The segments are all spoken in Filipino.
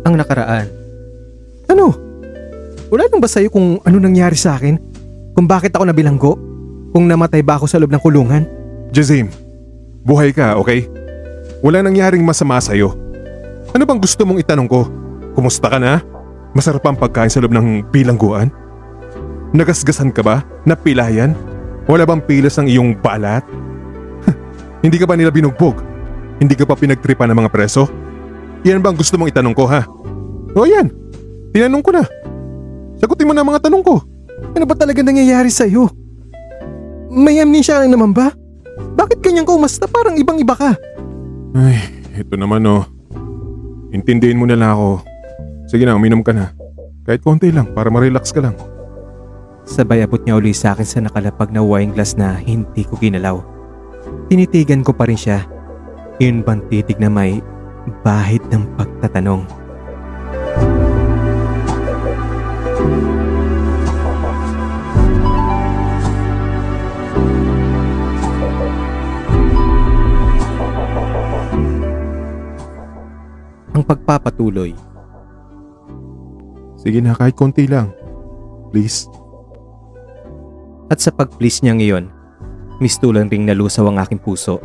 Ang nakaraan. Ano? Wala nang ba sa'yo kung ano nangyari sa akin? Kung bakit ako nabilanggo? Kung namatay ba ako sa loob ng kulungan? Jazim, buhay ka, okay? Wala nangyaring masama sa'yo. Ano bang gusto mong itanong ko? Kumusta ka na? Masarap ang pagkain sa loob ng bilangguan? Nagasgasan ka ba? Napilayan? Wala bang pilas ang iyong balat? Hindi ka ba nila binugbog? Hindi ka pa pinagtripan ng mga preso? Yan ba ang gusto mong itanong ko, ha? O yan, tinanong ko na. Sagutin mo na ang mga tanong ko. Ano ba talaga nangyayari sa'yo? May amnesia ka naman ba? Bakit kanyang ka umasta parang ibang-iba ka? Ay, ito naman oh. Intindihin mo na lang ako. Sige na, uminom ka na. Kahit konti lang para ma-relax ka lang. Sabay abot niya uli sa akin sa nakalapag na wine glass na hindi ko ginalaw. Tinitigan ko pa rin siya. Yun bang titig na may bahid ng pagtatanong. Ang pagpapatuloy. Sige na, kahit konti lang. Please. At sa pag-please niya ngayon, mistulang ring nalusaw ang aking puso.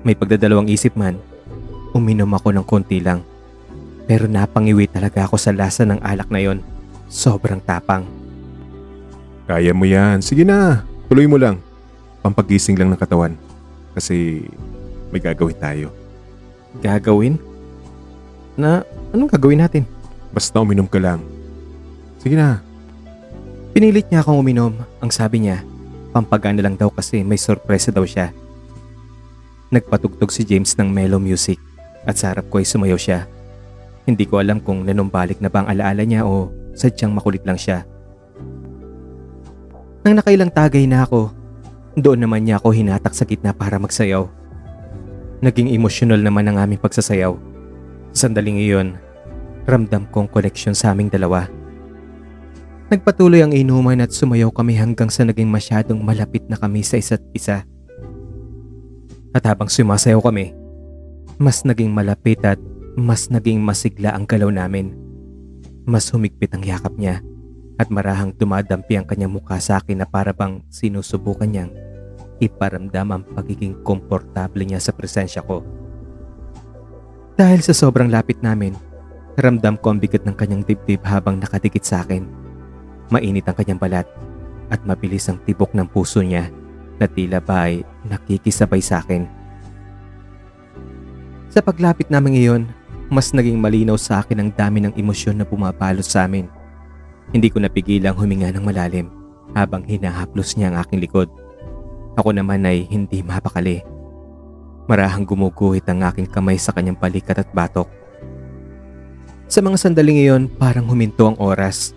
May pagdadalawang isip man, uminom ako ng konti lang. Pero napangiwi talaga ako sa lasa ng alak na yon. Sobrang tapang. Kaya mo yan. Sige na, tuloy mo lang. Pampagising lang ng katawan. Kasi may gagawin tayo. Gagawin? Anong gagawin natin? Basta uminom ka lang. Sige na. Pinilit niya akong uminom. Ang sabi niya, pampagana lang daw kasi may sorpresa daw siya. Nagpatugtog si James ng mellow music at sa harap ko ay sumayaw siya. Hindi ko alam kung nanumbalik na ba ang alaala niya o sadyang makulit lang siya. Nang nakailang tagay na ako, doon naman niya ako hinatak sa gitna para magsayaw. Naging emosyonal naman ang aming pagsasayaw. Sa sandaling iyon, ramdam kong connection sa aming dalawa. Nagpatuloy ang inuman at sumayaw kami hanggang sa naging masyadong malapit na kami sa isa't isa. At habang sumasayaw kami, mas naging malapit at mas naging masigla ang galaw namin. Mas humigpit ang yakap niya at marahang dumadampi ang kanyang mukha sa akin na para bang sinusubukan niyang iparamdam ang pagiging komportable niya sa presensya ko. Dahil sa sobrang lapit namin, ramdam ko ang bigat ng kanyang dibdib habang nakadikit sa akin. Mainit ang kanyang balat at mabilis ang tibok ng puso niya na tila ba ay nakikisabay sa akin. Sa paglapit namin iyon, mas naging malinaw sa akin ang dami ng emosyon na bumabalot sa amin. Hindi ko napigilang huminga ng malalim habang hinahaplos niya ang aking likod. Ako naman ay hindi mapakali. Marahang gumuguhit ang aking kamay sa kanyang balikat at batok. Sa mga sandaling iyon, parang huminto ang oras.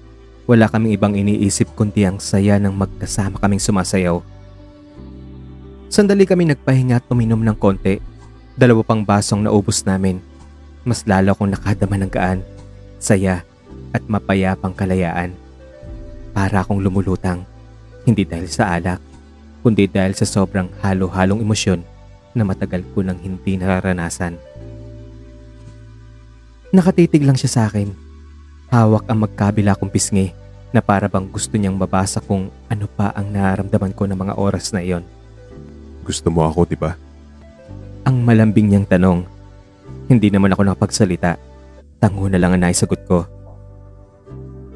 Wala kaming ibang iniisip kundi ang saya ng magkasama kaming sumasayaw. Sandali kami nagpahinga at uminom ng konti. 2 pang basong naubos namin. Mas lalo akong nakadama ng gaan, saya at mapayapang kalayaan. Para akong lumulutang, hindi dahil sa alak, kundi dahil sa sobrang halo-halong emosyon na matagal ko nang hindi nararanasan. Nakatitig lang siya sa akin. Hawak ang magkabila kong pisngi na para bang gusto niyang mabasa kung ano pa ang nararamdaman ko ng mga oras na iyon. Gusto mo ako, di ba? Ang malambing niyang tanong. Hindi naman ako nakapagsalita. Tango na lang ang naisagot ko.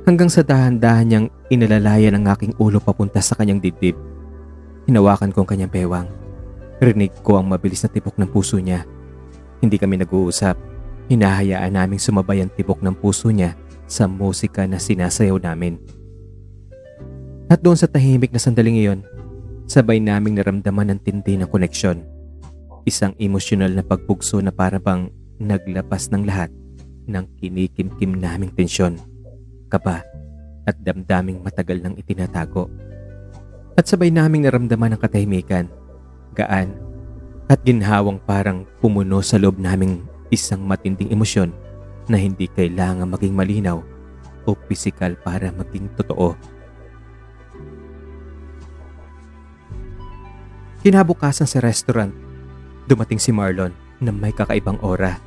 Hanggang sa dahan-dahan niyang inalalayan ang aking ulo papunta sa kanyang dibdib. Hinawakan ko ang kanyang bewang. Rinig ko ang mabilis na tibok ng puso niya. Hindi kami nag-uusap. Hinahayaan naming sumabay ang tibok ng puso niya sa musika na sinasayaw namin. At doon sa tahimik na sandaling iyon, sabay naming naramdaman ang tindi ng koneksyon. Isang emosyonal na pagbugso na para bang naglapas ng lahat ng kinikimkim naming tensyon, kaba at damdaming matagal nang itinatago. At sabay naming naramdaman ang katahimikan, gaan, at ginhawang parang pumuno sa loob naming isang matinding emosyon na hindi kailangan maging malinaw o pisikal para maging totoo. Kinabukasan sa restaurant, dumating si Marlon na may kakaibang aura.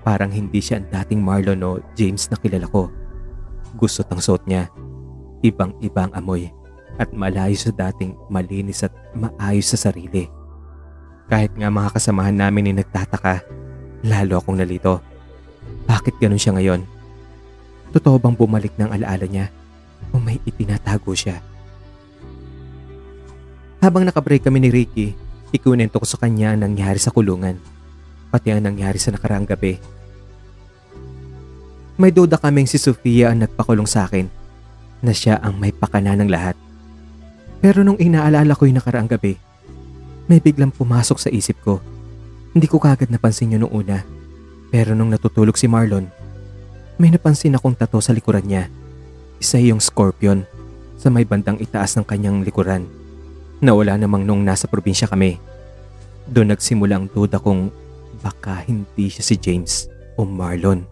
Parang hindi siya ang dating Marlon o James na kilala ko. Gusot ang suot niya, ibang-ibang amoy at malayo sa dating malinis at maayos sa sarili. Kahit nga mga kasamahan namin ay nagtataka, lalo akong nalito. Bakit ganun siya ngayon? Totoo bang bumalik ng alaala niya o may itinatago siya? Habang nakabreak kami ni Ricky, ikunento ko sa kanya ang nangyari sa kulungan, pati ang nangyari sa nakaraang gabi. May duda kaming si Sofia ang nagpakulong sa akin, na siya ang may pakana ng lahat. Pero nung inaalala ko yung nakaraang gabi, may biglang pumasok sa isip ko. Hindi ko kagad napansin yun nung una, pero nung natutulog si Marlon, may napansin akong tattoo sa likuran niya. Isa yung scorpion sa may bandang itaas ng kanyang likuran. Nawala namang nung nasa probinsya kami. Doon nagsimula ang duda kung baka hindi siya si James o Marlon.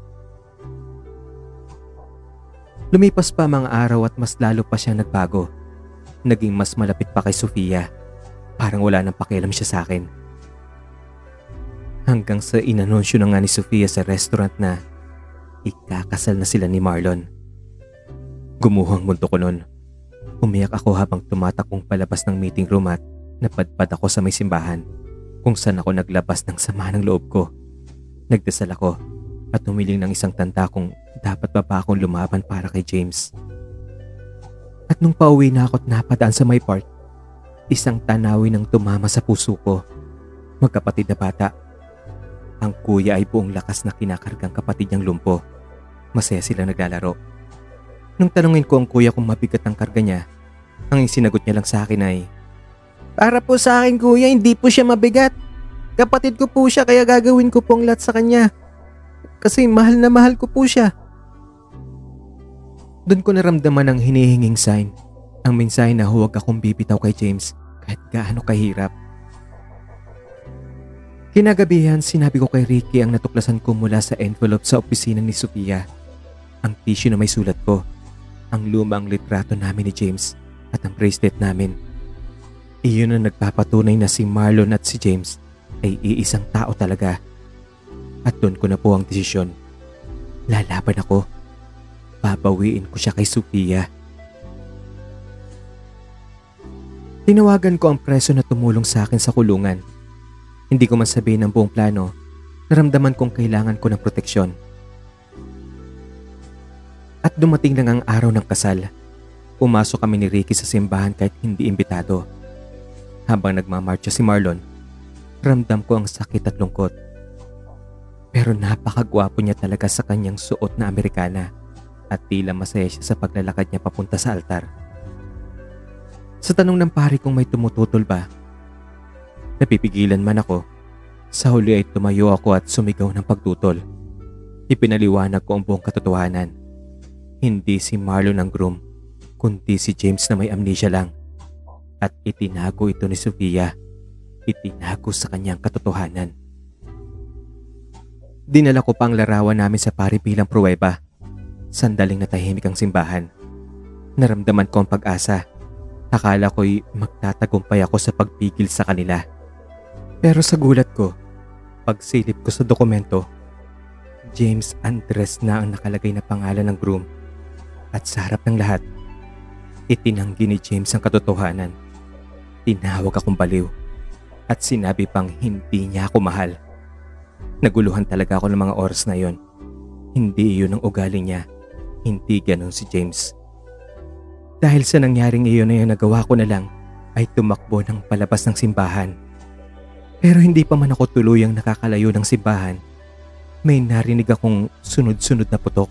Lumipas pa mga araw at mas lalo pa siya nagbago. Naging mas malapit pa kay Sofia. Parang wala nang pakialam siya sa akin. Hanggang sa inanunsyo na nga ni Sofia sa restaurant na ikakasal na sila ni Marlon. Gumuho ang mundo ko nun. Umiyak ako habang tumatakbong palabas ng meeting room at napadpad ako sa may simbahan kung saan ako naglabas ng sama ng loob ko. Nagdasal ako at humiling ng isang tanda kung dapat pa ba akong lumaban para kay James. At nung pauwi na ako at napadaan sa may park, isang tanawin ang tumama sa puso ko. Magkapatid na bata. Ang kuya ay buong lakas na kinakargang kapatid niyang lumpo. Masaya sila naglalaro. Nung tanungin ko ang kuya kung mabigat ang karga niya, ang sinagot niya lang sa akin ay, "Para po sa akin kuya, hindi po siya mabigat. Kapatid ko po siya kaya gagawin ko pong lahat sa kanya. Kasi mahal na mahal ko po siya." Doon ko naramdaman ang hinihinging sign. Ang mensahe na huwag akong bibitaw kay James kahit gaano kahirap. Kinagabihan, sinabi ko kay Ricky ang natuklasan ko mula sa envelope sa opisina ni Sofia. Ang tissue na may sulat ko, ang lumang litrato namin ni James at ang bracelet namin. Iyon ang nagpapatunay na si Marlon at si James ay iisang tao talaga. At doon ko na po ang desisyon. Lalaban ako. Babawiin ko siya kay Sofia. Tinawagan ko ang preso na tumulong sa akin sa kulungan. Hindi ko man sabihin ang buong plano, naramdaman kong kailangan ko ng proteksyon. At dumating na ang araw ng kasal. Pumasok kami ni Ricky sa simbahan kahit hindi imbitado. Habang nagmamarcha si Marlon, ramdam ko ang sakit at lungkot. Pero napakagwapo niya talaga sa kanyang suot na Amerikana at tila masaya siya sa paglalakad niya papunta sa altar. Sa tanong ng pari kung may tumututol ba, napipigilan man ako. Sa huli ay tumayo ako at sumigaw ng pagtutol. Ipinaliwanag ko ang buong katotohanan. Hindi si Marlon ang groom, kundi si James na may amnesia lang. At itinago ito ni Sofia. Itinago sa kanyang katotohanan. Dinala ko pa ang larawan namin sa pari bilang pruweba. Sandaling natahimik ang simbahan. Naramdaman ko ang pag-asa. Akala ko'y magtatagumpay ako sa pagpigil sa kanila. Pero sa gulat ko, pagsilip ko sa dokumento, James Andres na ang nakalagay na pangalan ng groom. At sa harap ng lahat, itinanggi ni James ang katotohanan. Tinawag akong baliw at sinabi pang hindi niya ako mahal. Naguluhan talaga ako ng mga oras na yon. Hindi iyon ang ugali niya, hindi ganon si James. Dahil sa nangyaring iyon na yung nagawa ko na lang ay tumakbo ng palabas ng simbahan. Pero hindi pa man ako tuluyang nakakalayo ng simbahan, may narinig akong sunod-sunod na putok.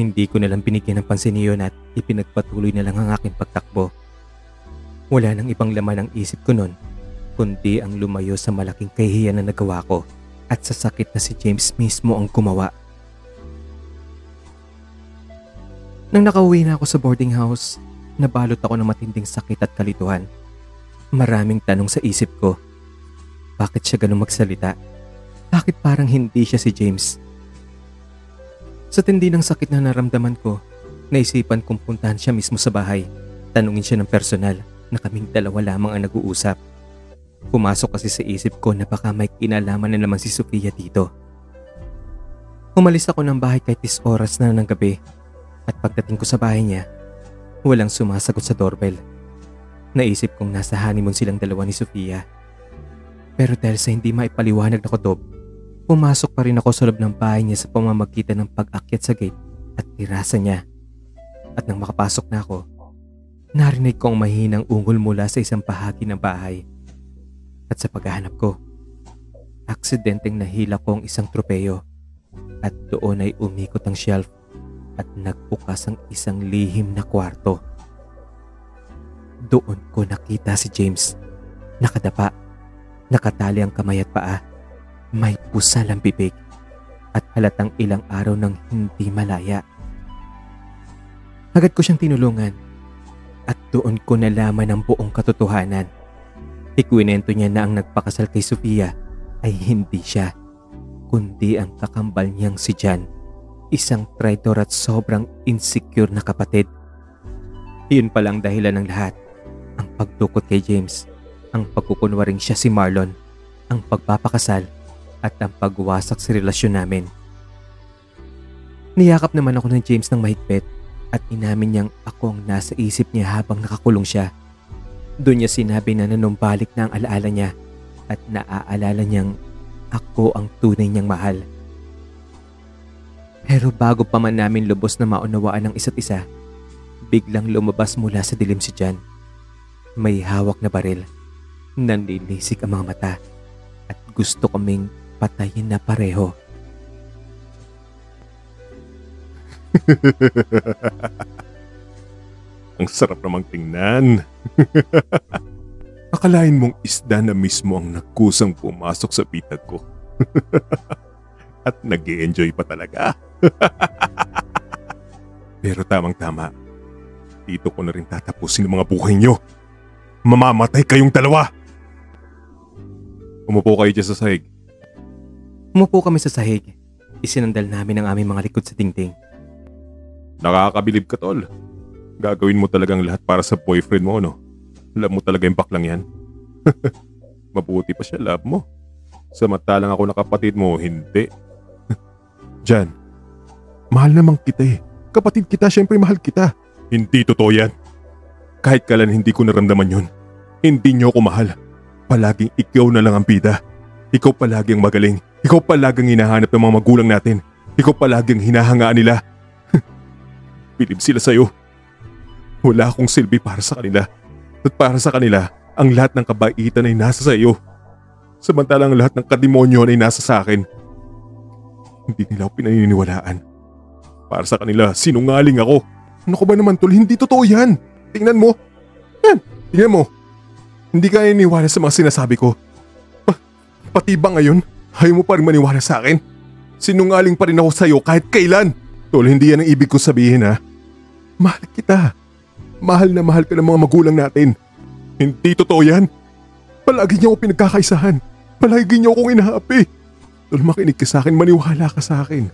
Hindi ko nalang binigyan ng pansin iyon at ipinagpatuloy na lang ang aking pagtakbo. Wala nang ibang laman ang isip ko nun, kundi ang lumayo sa malaking kahihiyan na nagawa ko at sa sakit na si James mismo ang gumawa. Nang nakauwi na ako sa boarding house, nabalot ako ng matinding sakit at kalituhan. Maraming tanong sa isip ko. Bakit siya ganun magsalita? Bakit parang hindi siya si James? Sa tindi ng sakit na naramdaman ko, naisipan kong puntahan siya mismo sa bahay. Tanungin siya ng personal na kaming dalawa lamang ang nag-uusap. Pumasok kasi sa isip ko na baka may kinalaman na naman si Sofia dito. Umalis ako ng bahay kahit 10 oras na ng gabi at pagdating ko sa bahay niya, walang sumasagot sa doorbell. Naisip kong nasa honeymoon silang dalawa ni Sofia. Pero dahil sa hindi maipaliwanag na kutob, pumasok pa rin ako sa loob ng bahay niya sa pamamagitan ng pag-akyat sa gate at tirasa niya. At nang makapasok na ako, narinig ko ang mahinang ungol mula sa isang bahagi ng bahay. At sa paghahanap ko, aksidenteng nahila ko ang isang tropeyo at doon ay umikot ang shelf at nagbukas ang isang lihim na kwarto. Doon ko nakita si James, nakadapa, nakatali ang kamay at paa, may pusal ang bibig at halatang ilang araw nang hindi malaya. Agad ko siyang tinulungan at doon ko nalaman ang buong katotohanan. Ikwinento niya na ang nagpakasal kay Sofia ay hindi siya, kundi ang kakambal niyang si John, isang traitor at sobrang insecure na kapatid. Iyon palang dahilan ng lahat, ang pagtukot kay James, ang pagkukunwaring siya si Marlon, ang pagpapakasal at ang pagwasak sa relasyon namin. Niyakap naman ako ng James ng mahigpit at inamin niyang ako ang nasa isip niya habang nakakulong siya. Doon niya sinabi na nanumbalik na ang alaala niya at naaalala niyang ako ang tunay niyang mahal. Pero bago pa man namin lubos na maunawaan ang isa't isa, biglang lumabas mula sa dilim si John. May hawak na baril, nanlilisik ang mga mata at gusto kaming patayin na pareho. Ang sarap namang tingnan. Akalain mong isda na mismo ang nagkusang pumasok sa bitag ko. At nag-e-enjoy pa talaga. Pero tamang-tama, dito ko na rin tatapusin ang mga buhay nyo. Mamamatay kayong dalawa. Umupo kayo dyan sa sahig. Umupo kami sa sahig. Isinandal namin ang aming mga likod sa dingding. Nakakabilib ka, tol. Gagawin mo talagang lahat para sa boyfriend mo, no? Love mo talaga yung baklang yan. Mabuti pa siya, love mo. Samantalang ako na kapatid mo, hindi. Jan, mahal naman kita eh. Kapatid kita, syempre mahal kita. Hindi totoo yan. Kahit kailan hindi ko naramdaman yun. Hindi niyo ako mahal. Palaging ikaw na lang ang bida. Ikaw palaging magaling. Ikaw palaging hinahanap ng mga magulang natin. Ikaw palaging hinahangaan nila. Bilib sila sa'yo. Wala akong silbi para sa kanila. At para sa kanila, ang lahat ng kabaitan ay nasa sa iyo. Samantalang lahat ng kademonyo ay nasa sa akin. Hindi nila ako pinaniniwalaan. Para sa kanila, sinungaling ako. Ano ko ba naman, tol? Hindi totoo yan. Tingnan mo. Yan, tingnan mo. Hindi ka naniniwala sa mga sinasabi ko. Pati ba ngayon, ayaw mo pa rin maniwala sa akin? Sinungaling pa rin ako sa iyo kahit kailan. Tol, hindi yan ang ibig ko sabihin, ha. Mahal kita. Mahal na mahal ka ng mga magulang natin. Hindi totoo yan. Palagi niyo ako pinagkakaisahan. Palagi niyo akong inaapi. Tol, makinig ka sa akin, maniwala ka sa akin.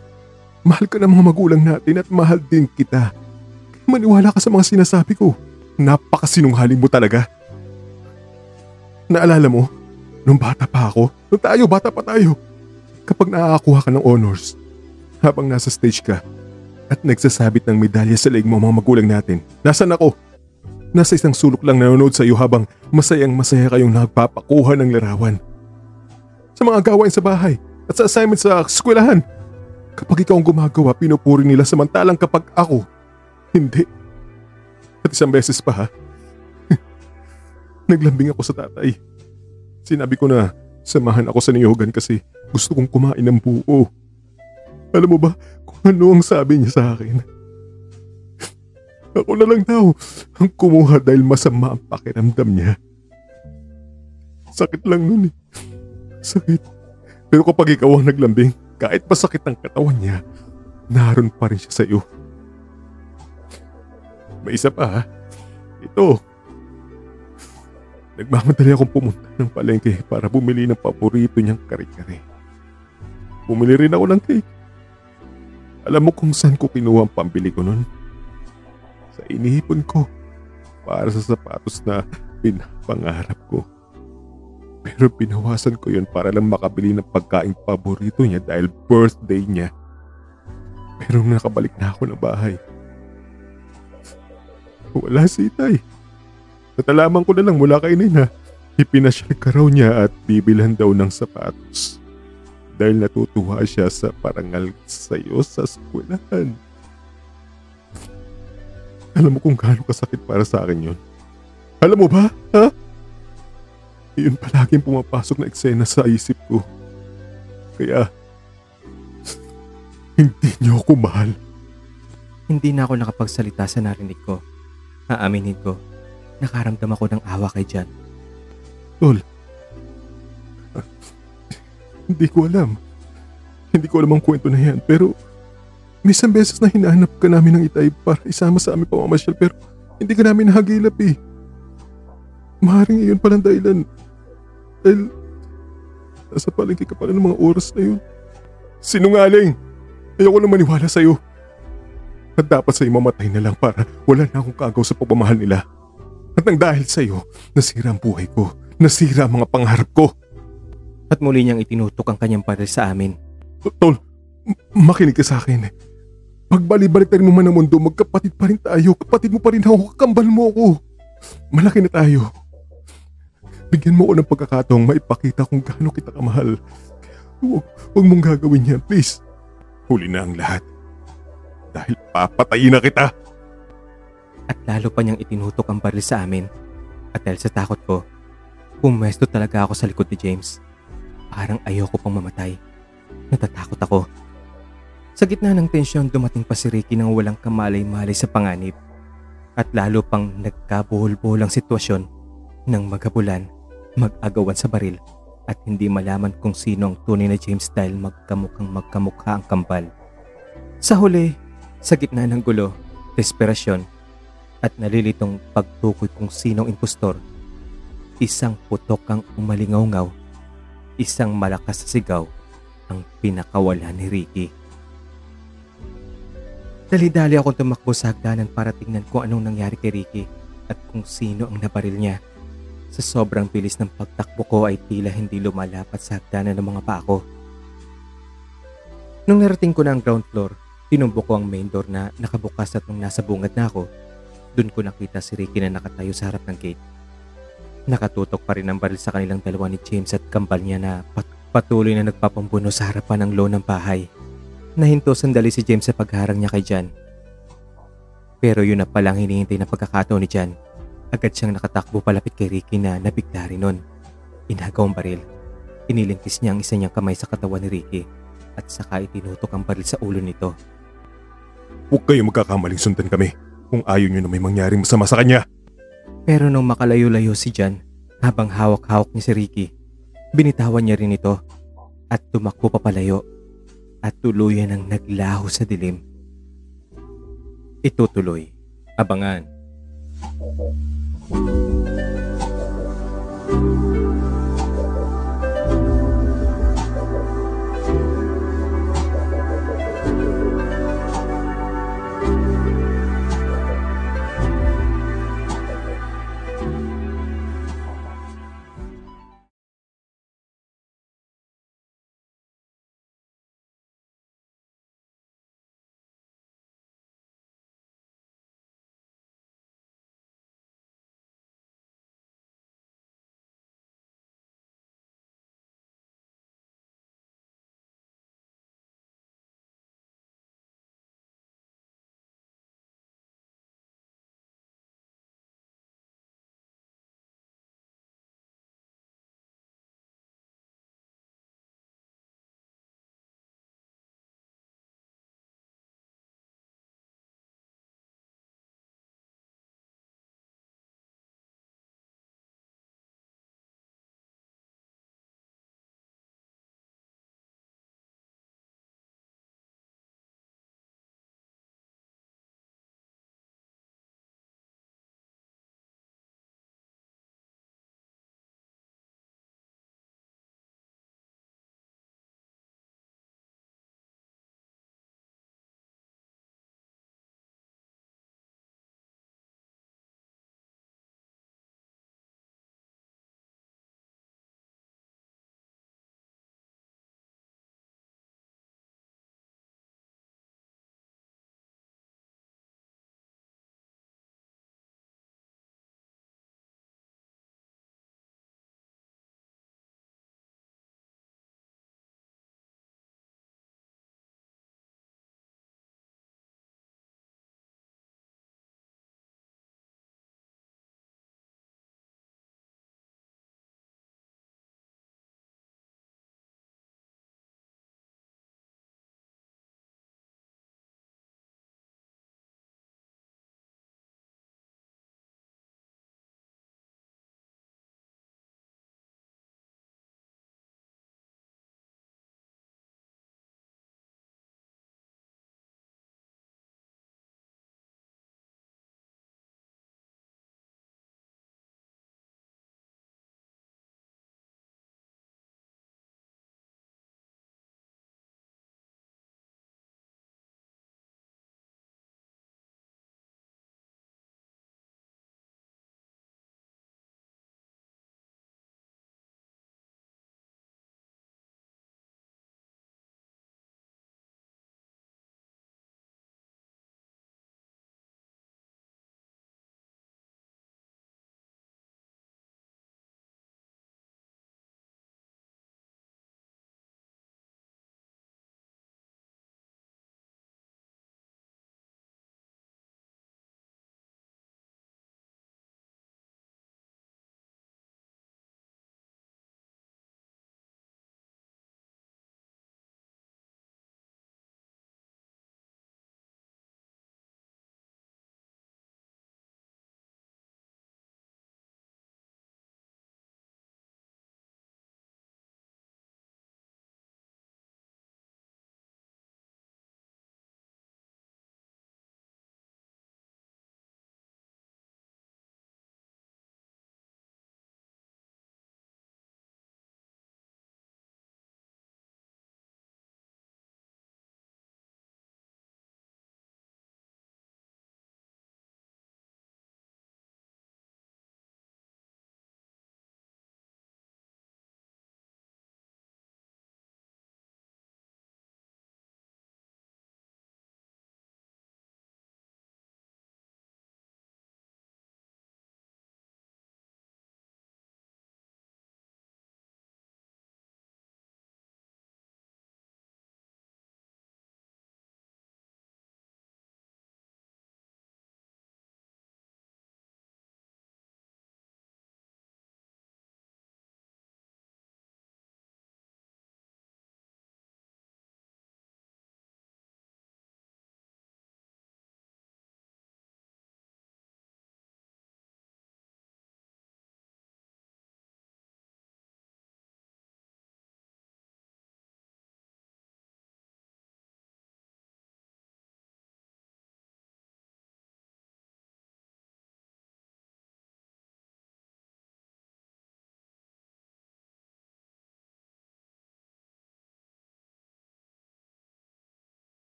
Mahal ka ng mga magulang natin at mahal din kita. Maniwala ka sa mga sinasabi ko. Napakasinungaling mo talaga. Naalala mo, nung bata pa ako, bata pa tayo. Kapag nakakakuha ka ng honors, habang nasa stage ka, at nagsasabit ng medalya sa leeg mo mga magulang natin. Nasaan ako? Nasa isang sulok lang nanonood sa iyo habang masayang masaya kayong nagpapakuha ng larawan. Sa mga gawain sa bahay at sa assignment sa eskwelahan. Kapag ikaw ang gumagawa, pinupuri nila samantalang kapag ako, hindi. At isang beses pa ha, naglambing ako sa tatay. Sinabi ko na samahan ako sa niyogan kasi gusto kong kumain ng buo. Alam mo ba kung ano ang sabi niya sa akin? Ako na lang daw ang kumuha dahil masama ang pakiramdam niya. Sakit lang nun eh. Sakit. Pero kapag ikaw ang naglambing, kahit masakit ang katawan niya, naroon pa rin siya sa iyo. May isa pa ha. Ito. Nagmamadali akong pumunta ng palengke para bumili ng paborito niyang kare-kare. Bumili rin ako ng cake. Alam mo kung saan ko kinuha ang pambili ko nun? Sa inihipon ko para sa sapatos na pinapangarap ko. Pero binawasan ko yun para lang makabili ng pagkain paborito niya dahil birthday niya. Pero nung nakabalik na ako ng bahay, wala si Itay. Natalaman ko na lang mula kay Nay na ipinasyal ka raw niya at bibilhan daw ng sapatos. Dahil natutuwa siya sa parangal sa'yo sa eskwelahan. Alam mo kung gaano kasakit para sa akin yun. Alam mo ba? Ha? Yun palaging pumapasok na eksena sa isip ko. Kaya, hindi niyo ako mahal. Hindi na ako nakapagsalita sa narinig ko. Aaminin ko, nakaramdam ako ng awa kay Jan. Tol, hindi ko alam. Hindi ko alam ang kwento na yan, pero may isang beses na hinahanap ka namin ng Itay para isama sa aming pamamasyal pero hindi ka namin nahagilap eh. Maaaring iyon palang dahilan. Dahil nasa palengke ka pala ng mga oras na yun. Sinungaling! Ayoko na maniwala sa'yo. At dapat sa'yo mamatay na lang para wala na akong kagaw sa pagmamahal nila. At nang dahil sa'yo, nasira ang buhay ko. Nasira ang mga pangarap ko. At muli niyang itinutok ang kanyang baril sa amin. Tol, makinig ka sa akin. Pagbalik-balik tayo mo man ang mundo, magkapatid pa rin tayo. Kapatid mo pa rin ako, kakambal mo ako. Malaki na tayo. Bigyan mo ako ng pagkakataong maipakita kung gaano kita kamahal. Huwag mong gagawin yan, please. Huli na ang lahat. Dahil papatayin na kita. At lalo pa niyang itinutok ang baril sa amin. At dahil sa takot ko, pumesto talaga ako sa likod ni James. Parang ayoko pang mamatay. Natatakot ako. Sa gitna ng tensyon, dumating pa si Ricky nang walang kamalay-malay sa panganib. At lalo pang nagkabuhol-buhol ang sitwasyon nang maghabulan, mag-agawan sa baril at hindi malaman kung sino ang tunay na James dahil magkamukha ang kambal. Sa huli, sa gitna ng gulo, desperasyon at nalilitong pagtukoy kung sinong impostor, isang putok ang umalingaw-ngaw, isang malakas na sigaw ang pinakawala ni Ricky. Dali-dali akong tumakbo sa hagdanan para tingnan kung anong nangyari kay Ricky at kung sino ang nabaril niya. Sa sobrang bilis ng pagtakbo ko ay tila hindi lumalapat sa hagdanan ng mga paa ko. Nung narating ko na ang ground floor, tinumbok ko ang main door na nakabukas at nung nasa bungad na ako, dun ko nakita si Ricky na nakatayo sa harap ng gate. Nakatutok pa rin ang baril sa kanilang dalawa ni James at kambal niya na patuloy na nagpapambuno sa harapan ng lawn ng bahay. Nahinto sandali si James sa pagharang niya kay Jan. Pero yun na palang hinihintay na pagkakataon ni Jan. Agad siyang nakatakbo palapit kay Ricky na nabigla rin nun. Inagaw ang baril. Inilintis niya ang isa niyang kamay sa katawan ni Ricky at saka itinutok ang baril sa ulo nito. Huwag kayong magkakamaling sundan kami kung ayaw niyo na may mangyaring masama sa kanya. Pero nung makalayo-layo si Jan, habang hawak-hawak niya si Ricky, binitawan niya rin ito at tumakbo papalayo at tuluyan ang naglaho sa dilim. Itutuloy. Abangan.